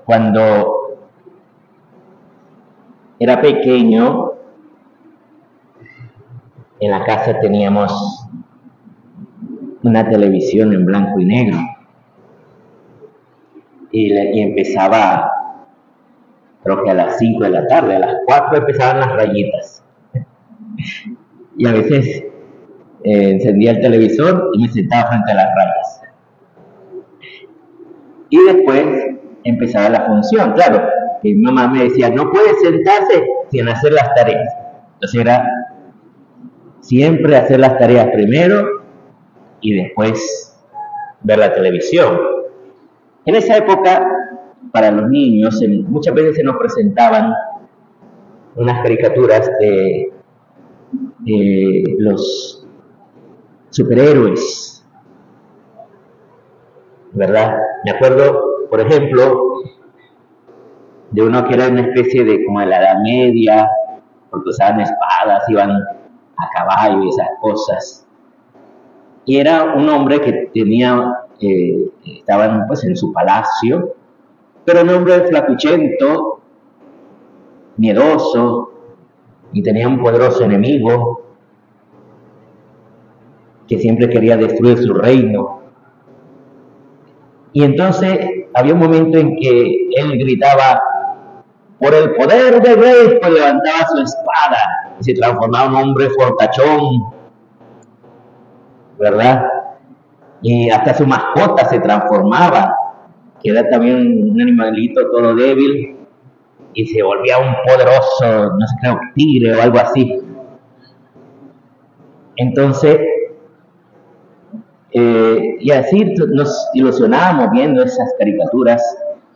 Cuando era pequeño, en la casa teníamos una televisión en blanco y negro y empezaba, creo que a las 5 de la tarde, a las 4 empezaban las rayitas. Y a veces encendía el televisor y me sentaba frente a las rayas. Y después empezaba la función. Claro, mi mamá me decía, no puede sentarse sin hacer las tareas. Entonces era siempre hacer las tareas primero y después ver la televisión. En esa época, para los niños, muchas veces se nos presentaban unas caricaturas de los superhéroes, ¿verdad? Me acuerdo, por ejemplo, de uno que era una especie de como de la Edad Media, porque usaban espadas, iban a caballo y esas cosas. Y era un hombre que tenía, estaban pues en su palacio, pero un hombre flacuchento, miedoso, y tenía un poderoso enemigo que siempre quería destruir su reino. Y entonces había un momento en que él gritaba, por el poder de Grace, pues levantaba su espada y se transformaba en un hombre fortachón, ¿verdad? Y hasta su mascota se transformaba, que era también un animalito todo débil, y se volvía un poderoso, no sé, creo, tigre o algo así. Entonces, y así nos ilusionábamos viendo esas caricaturas.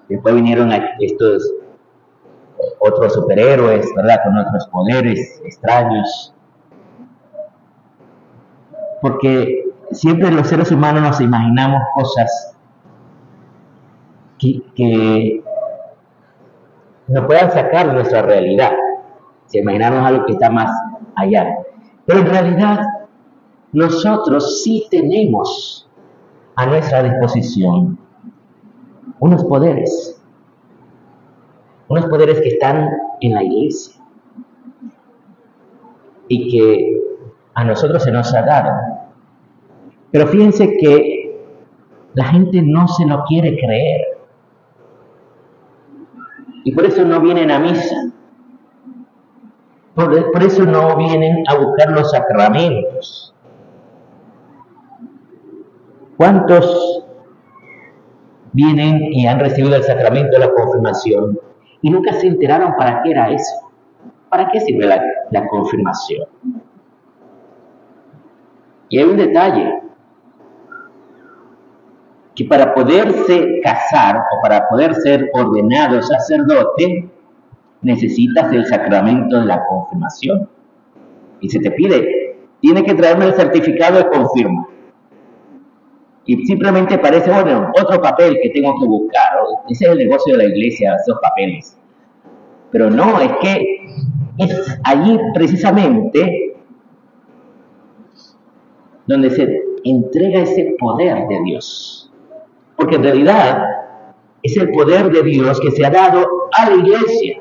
Después vinieron estos otros superhéroes, ¿verdad? Con otros poderes extraños. Porque siempre los seres humanos nos imaginamos cosas que nos puedan sacar de nuestra realidad. Si imaginamos algo que está más allá. Pero en realidad, nosotros sí tenemos a nuestra disposición unos poderes que están en la iglesia y que a nosotros se nos ha dado. Pero fíjense que la gente no se lo quiere creer y por eso no vienen a misa, por eso no vienen a buscar los sacramentos. ¿Cuántos vienen y han recibido el sacramento de la confirmación y nunca se enteraron para qué era eso? ¿Para qué sirve la confirmación? Y hay un detalle, que para poderse casar o para poder ser ordenado sacerdote, necesitas el sacramento de la confirmación. Y se te pide, tienes que traerme el certificado de confirma. Y simplemente parece, bueno, otro papel que tengo que buscar. Ese es el negocio de la iglesia, esos papeles. Pero no, es que es allí precisamente donde se entrega ese poder de Dios. Porque en realidad es el poder de Dios que se ha dado a la iglesia.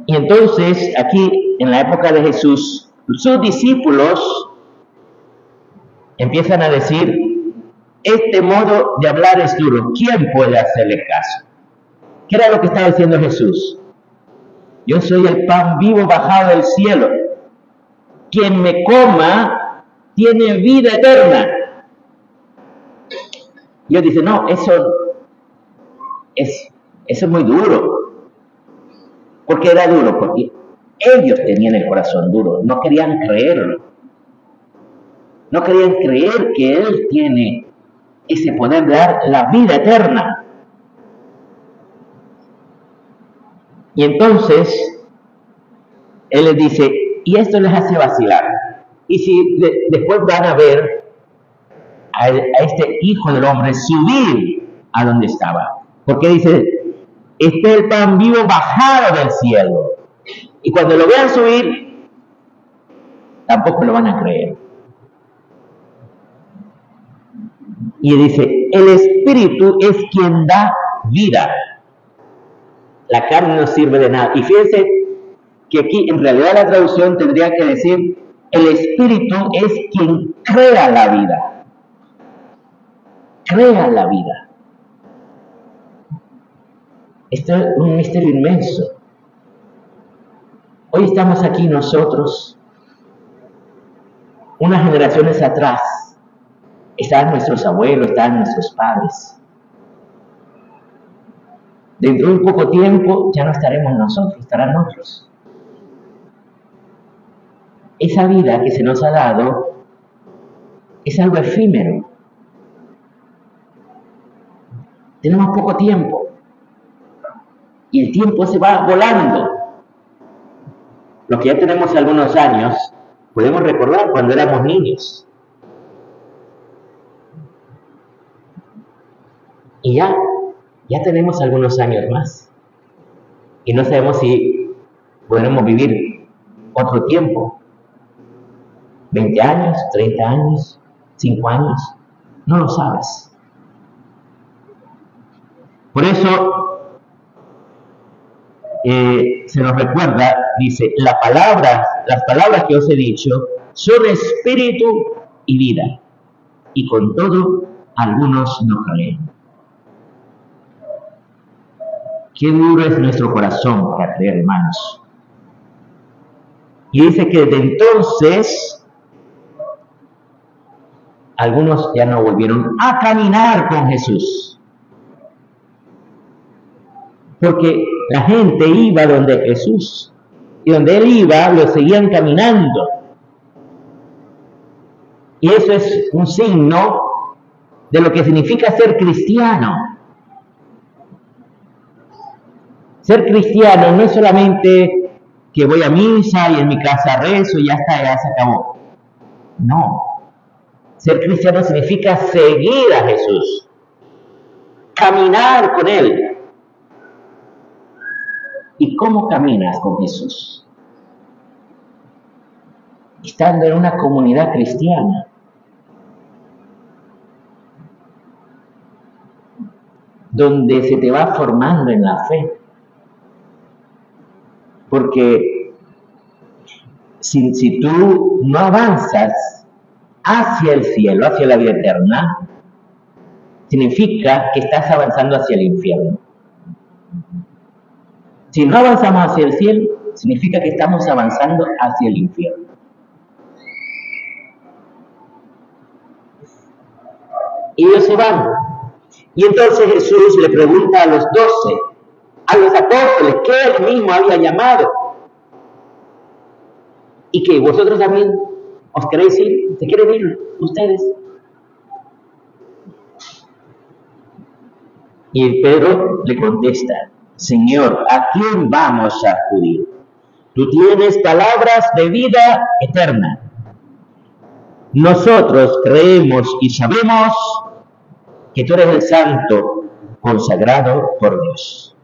Y entonces, aquí, en la época de Jesús, sus discípulos empiezan a decir, este modo de hablar es duro, ¿quién puede hacerle caso? ¿Qué era lo que estaba diciendo Jesús? Yo soy el pan vivo bajado del cielo. Quien me coma tiene vida eterna. Y él dice, no, eso es muy duro. ¿Por qué era duro? Porque ellos tenían el corazón duro, no querían creerlo. No querían creer que Él tiene ese poder de dar la vida eterna. Y entonces, Él les dice, y esto les hace vacilar. Y si después van a ver a este Hijo del Hombre subir a donde estaba. Porque dice, este es el pan vivo bajado del cielo. Y cuando lo vean subir, tampoco lo van a creer. Y dice, el Espíritu Espíritu es quien da vida. La carne no sirve de nada. Y fíjense que aquí en realidad la traducción tendría que decir, el Espíritu es quien crea la vida. Crea la vida. Esto es un misterio inmenso. Hoy estamos aquí nosotros. Unas generaciones atrás estaban nuestros abuelos, estaban nuestros padres. Dentro de un poco tiempo ya no estaremos nosotros, estarán otros. Esa vida que se nos ha dado es algo efímero. Tenemos poco tiempo y el tiempo se va volando. Los que ya tenemos algunos años, podemos recordar cuando éramos niños. Y ya tenemos algunos años más. Y no sabemos si podremos vivir otro tiempo. 20 años, 30 años, 5 años. No lo sabes. Por eso se nos recuerda, dice, las palabras que os he dicho son espíritu y vida. Y con todo, algunos no creen. Qué duro es nuestro corazón para creer, hermanos. Y dice que desde entonces algunos ya no volvieron a caminar con Jesús. Porque la gente iba donde Jesús. Y donde Él iba, lo seguían caminando. Y eso es un signo de lo que significa ser cristiano. Ser cristiano no es solamente que voy a misa y en mi casa rezo y ya está, ya se acabó. No. Ser cristiano significa seguir a Jesús. Caminar con Él. ¿Y cómo caminas con Jesús? Estando en una comunidad cristiana. Donde se te va formando en la fe. Porque si tú no avanzas hacia el cielo, hacia la vida eterna, significa que estás avanzando hacia el infierno. Si no avanzamos hacia el cielo, significa que estamos avanzando hacia el infierno. Y ellos se van. Y entonces Jesús le pregunta a los 12, a los apóstoles, que Él mismo había llamado. Y que vosotros también os queréis ir, ¿se quieren ir ustedes? Y Pedro le contesta, Señor, ¿a quién vamos a acudir? Tú tienes palabras de vida eterna. Nosotros creemos y sabemos que tú eres el santo consagrado por Dios.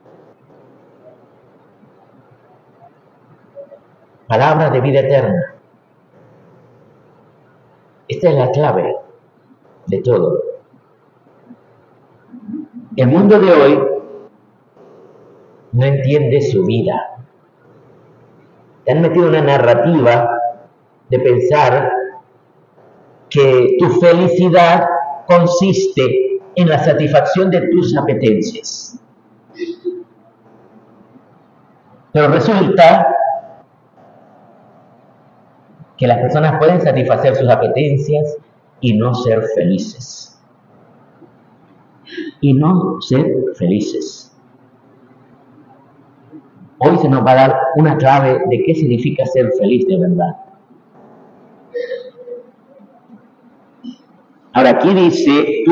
Palabras de vida eterna. Esta es la clave de todo. El mundo de hoy no entiende su vida. Te han metido una narrativa de pensar que tu felicidad consiste en la satisfacción de tus apetencias. Pero resulta que las personas pueden satisfacer sus apetencias y no ser felices. Y no ser felices. Hoy se nos va a dar una clave de qué significa ser feliz de verdad. Ahora aquí dice,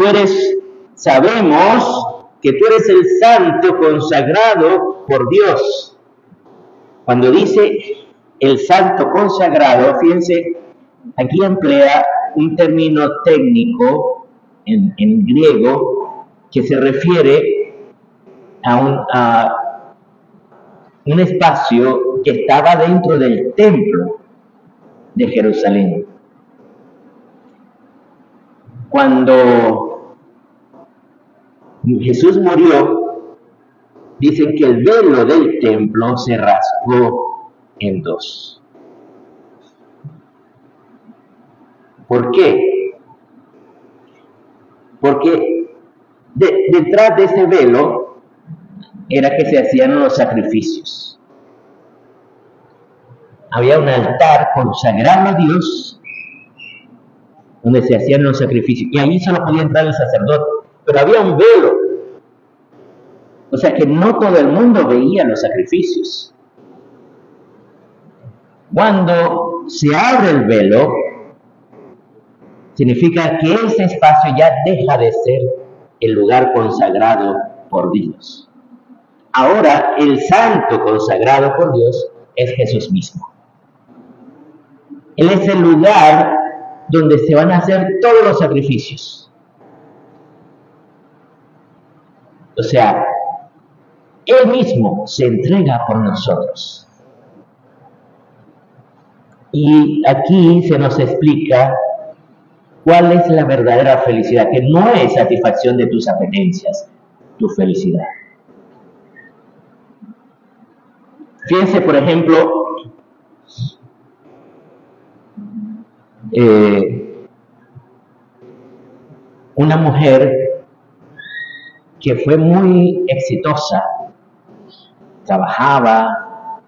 sabemos que tú eres el santo consagrado por Dios. Cuando dice el santo consagrado, fíjense, aquí emplea un término técnico en griego que se refiere a un espacio que estaba dentro del templo de Jerusalén. Cuando Jesús murió, dicen que el velo del templo se rasgó en dos. ¿Por qué? Porque detrás de ese velo era que se hacían los sacrificios. Había un altar consagrado a Dios donde se hacían los sacrificios, y allí solo podía entrar el sacerdote, pero había un velo. O sea que no todo el mundo veía los sacrificios. Cuando se abre el velo, significa que ese espacio ya deja de ser el lugar consagrado por Dios. Ahora el santo consagrado por Dios es Jesús mismo. Él es el lugar donde se van a hacer todos los sacrificios. O sea, Él mismo se entrega por nosotros. Y aquí se nos explica cuál es la verdadera felicidad, que no es satisfacción de tus apetencias, tu felicidad. Fíjense, por ejemplo, una mujer que fue muy exitosa, trabajaba,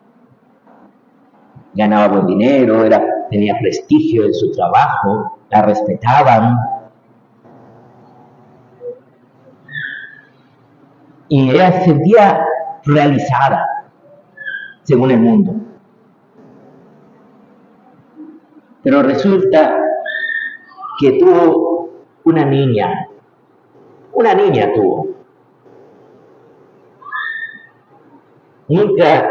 ganaba buen dinero, tenía prestigio en su trabajo, la respetaban, y ella se sentía realizada según el mundo. Pero resulta que tuvo una niña tuvo. Nunca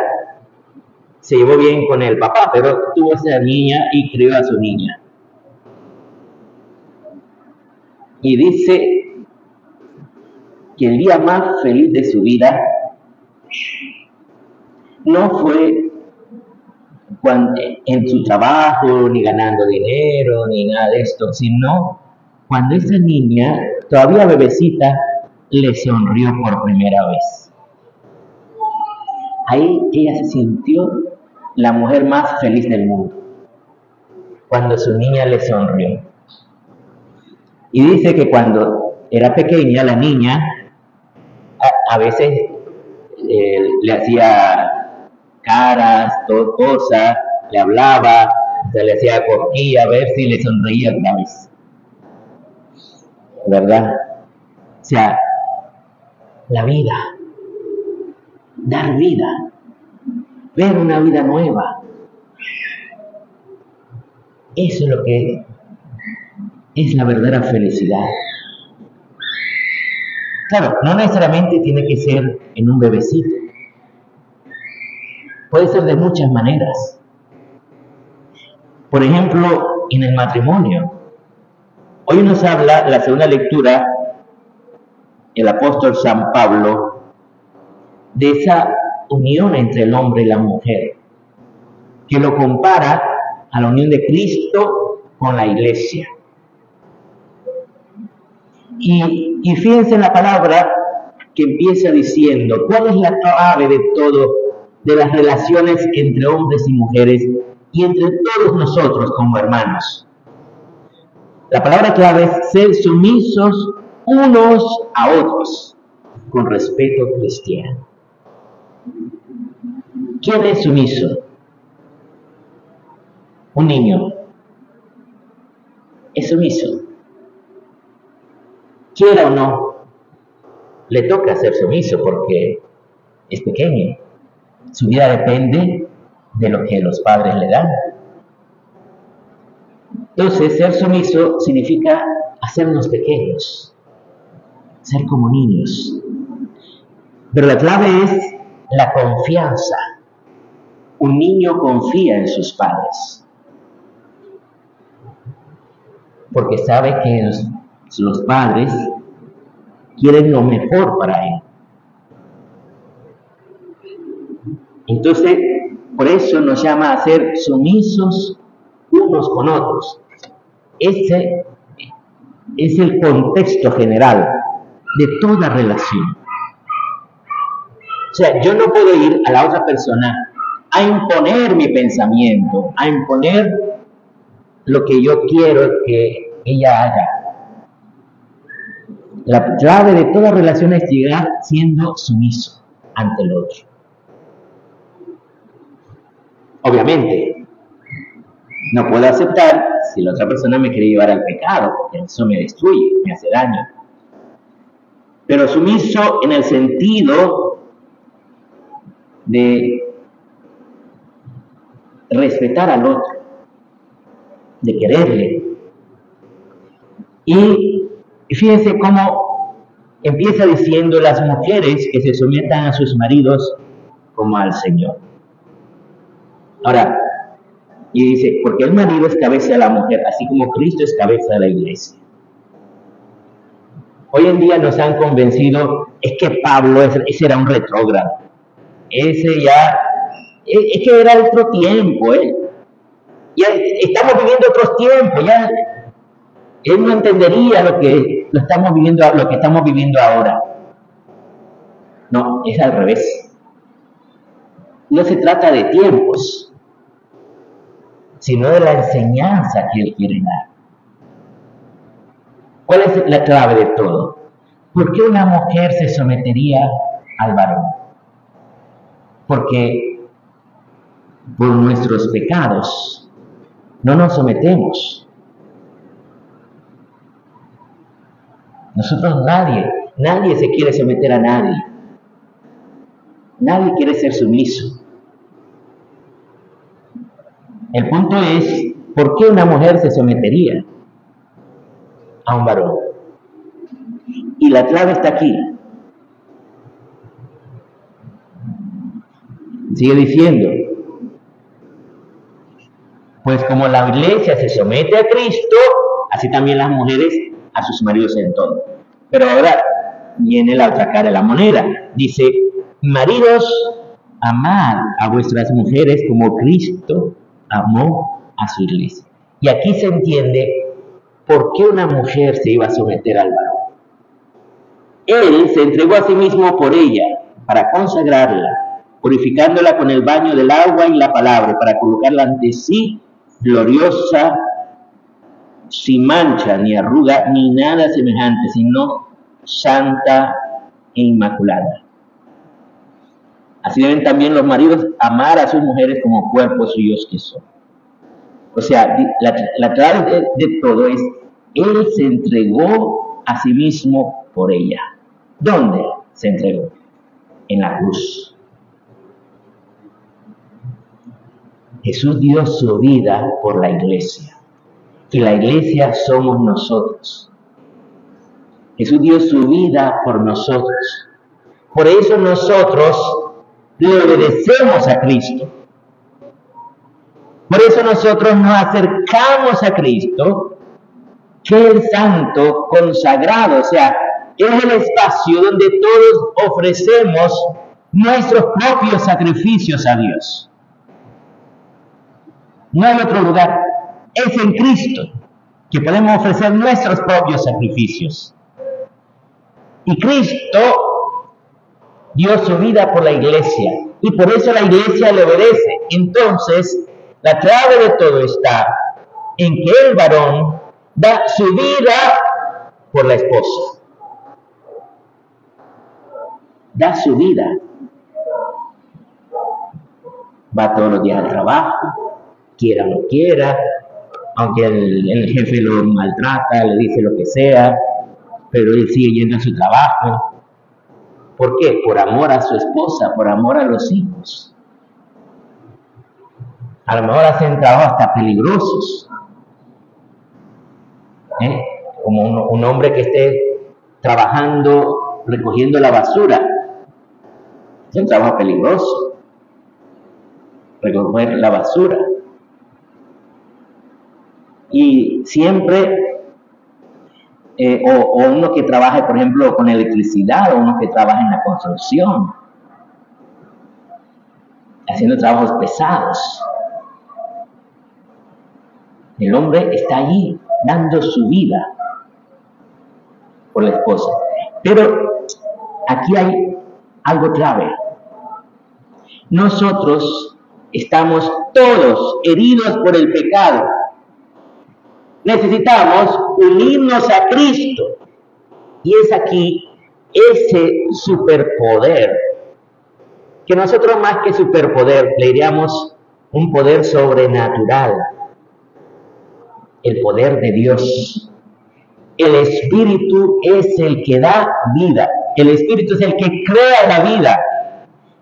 se llevó bien con el papá, pero tuvo esa niña y crió a su niña. Y dice que el día más feliz de su vida no fue en su trabajo, ni ganando dinero, ni nada de esto, sino cuando esa niña, todavía bebecita, le sonrió por primera vez. Ahí ella se sintió la mujer más feliz del mundo, cuando su niña le sonrió. Y dice que cuando era pequeña, la niña a veces le hacía caras, todo cosas, le hablaba, se le hacía cosquilla a ver si le sonreía otra vez. ¿Verdad? O sea, la vida, dar vida, ver una vida nueva, eso es lo que es la verdadera felicidad. Claro, no necesariamente tiene que ser en un bebecito. Puede ser de muchas maneras. Por ejemplo, en el matrimonio. Hoy nos habla la segunda lectura, el apóstol San Pablo, de esa unión entre el hombre y la mujer, que lo compara a la unión de Cristo con la iglesia. Y fíjense en la palabra que empieza diciendo, ¿cuál es la clave de todo, de las relaciones entre hombres y mujeres y entre todos nosotros como hermanos? La palabra clave es ser sumisos unos a otros con respeto cristiano. ¿Quién es sumiso? Un niño es sumiso. Quiera o no, le toca ser sumiso porque es pequeño. Su vida depende de lo que los padres le dan. Entonces, ser sumiso significa hacernos pequeños, ser como niños. Pero la clave es la confianza. Un niño confía en sus padres, porque sabe que los padres quieren lo mejor para él. Entonces, por eso nos llama a ser sumisos unos con otros. Ese es el contexto general de toda relación. O sea, yo no puedo ir a la otra persona a imponer mi pensamiento, a imponer lo que yo quiero que ella haga. La clave de toda relación es llegar siendo sumiso ante el otro. Obviamente, no puedo aceptar si la otra persona me quiere llevar al pecado, porque eso me destruye, me hace daño. Pero sumiso en el sentido de respetar al otro, de quererle. Y fíjense cómo empieza diciendo las mujeres que se sometan a sus maridos como al Señor. Ahora, y dice, porque el marido es cabeza de la mujer, así como Cristo es cabeza de la iglesia. Hoy en día nos han convencido, es que Pablo, ese era un retrógrado. Ese ya, es que era otro tiempo, ya estamos viviendo otros tiempos, ya él no entendería lo que estamos viviendo ahora. No, es al revés. No se trata de tiempos, sino de la enseñanza que él quiere dar. ¿Cuál es la clave de todo? ¿Por qué una mujer se sometería al varón? Porque por nuestros pecados no nos sometemos. Nosotros nadie se quiere someter a nadie. Nadie quiere ser sumiso. El punto es, ¿por qué una mujer se sometería a un varón? Y la clave está aquí. Sigue diciendo, pues como la iglesia se somete a Cristo, así también las mujeres a sus maridos en todo. Pero ahora viene la otra cara de la moneda. Dice, maridos, amad a vuestras mujeres como Cristo amó a su iglesia. Y aquí se entiende por qué una mujer se iba a someter al varón. Él se entregó a sí mismo por ella, para consagrarla, purificándola con el baño del agua y la palabra, para colocarla ante sí, gloriosa, sin mancha, ni arruga, ni nada semejante, sino santa e inmaculada. Así deben también los maridos amar a sus mujeres como cuerpos suyos que son. O sea, la clave de todo es, él se entregó a sí mismo por ella. ¿Dónde se entregó? En la cruz. Jesús dio su vida por la iglesia. Y la iglesia somos nosotros. Jesús dio su vida por nosotros. Por eso nosotros le obedecemos a Cristo. Por eso nosotros nos acercamos a Cristo, que es el santo consagrado, o sea, es el espacio donde todos ofrecemos nuestros propios sacrificios a Dios. No hay otro lugar, es en Cristo que podemos ofrecer nuestros propios sacrificios. Y Cristo dio su vida por la iglesia, y por eso la iglesia le obedece. Entonces, la clave de todo está en que el varón da su vida por la esposa. Da su vida. Va todos los días al trabajo, quiera o no quiera, aunque el jefe lo maltrata, le dice lo que sea, pero él sigue yendo a su trabajo. ¿Por qué? Por amor a su esposa, por amor a los hijos. A lo mejor hacen trabajos hasta peligrosos. Como un hombre que esté trabajando, recogiendo la basura. Es un trabajo peligroso. Recoger la basura. Y siempre, o uno que trabaja, por ejemplo, con electricidad, o uno que trabaja en la construcción, haciendo trabajos pesados. El hombre está allí, dando su vida. por la esposa. Pero aquí hay algo clave. Nosotros estamos todos heridos por el pecado. Necesitamos unirnos a Cristo. Y es aquí ese superpoder, que nosotros más que superpoder le diríamos un poder sobrenatural, el poder de Dios. El Espíritu es el que da vida, el Espíritu es el que crea la vida,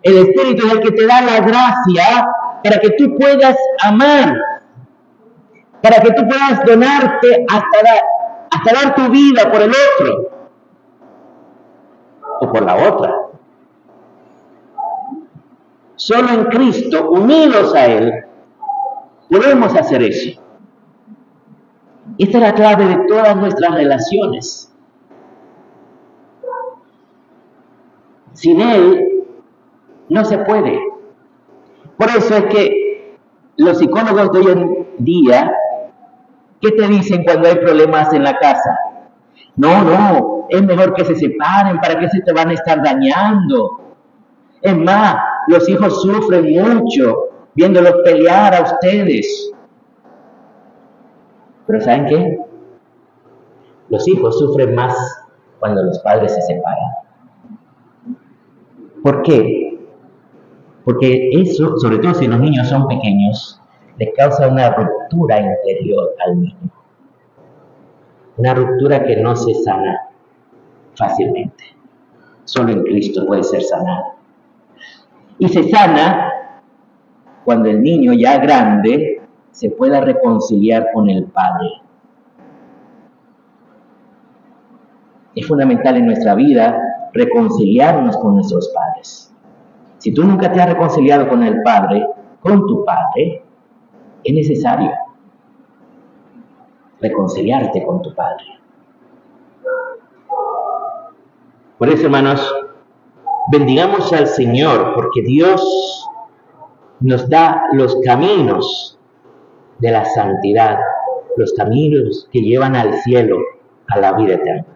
el Espíritu es el que te da la gracia para que tú puedas amar, para que tú puedas donarte hasta dar tu vida por el otro o por la otra. Solo en Cristo, unidos a Él, podemos hacer eso. Esta es la clave de todas nuestras relaciones. Sin Él no se puede. Por eso es que los psicólogos de hoy en día, ¿qué te dicen cuando hay problemas en la casa? No, es mejor que se separen, ¿para qué se te van a estar dañando? Es más, los hijos sufren mucho viéndolos pelear a ustedes. Pero ¿saben qué? Los hijos sufren más cuando los padres se separan. ¿Por qué? Porque eso, sobre todo si los niños son pequeños, les causa una ruptura interior al niño. Una ruptura que no se sana fácilmente. Solo en Cristo puede ser sanada. Y se sana cuando el niño ya grande se pueda reconciliar con el Padre. Es fundamental en nuestra vida reconciliarnos con nuestros padres. Si tú nunca te has reconciliado con el Padre, con tu Padre, es necesario reconciliarte con tu Padre. Por eso, hermanos, bendigamos al Señor, porque Dios nos da los caminos de la santidad, los caminos que llevan al cielo, a la vida eterna.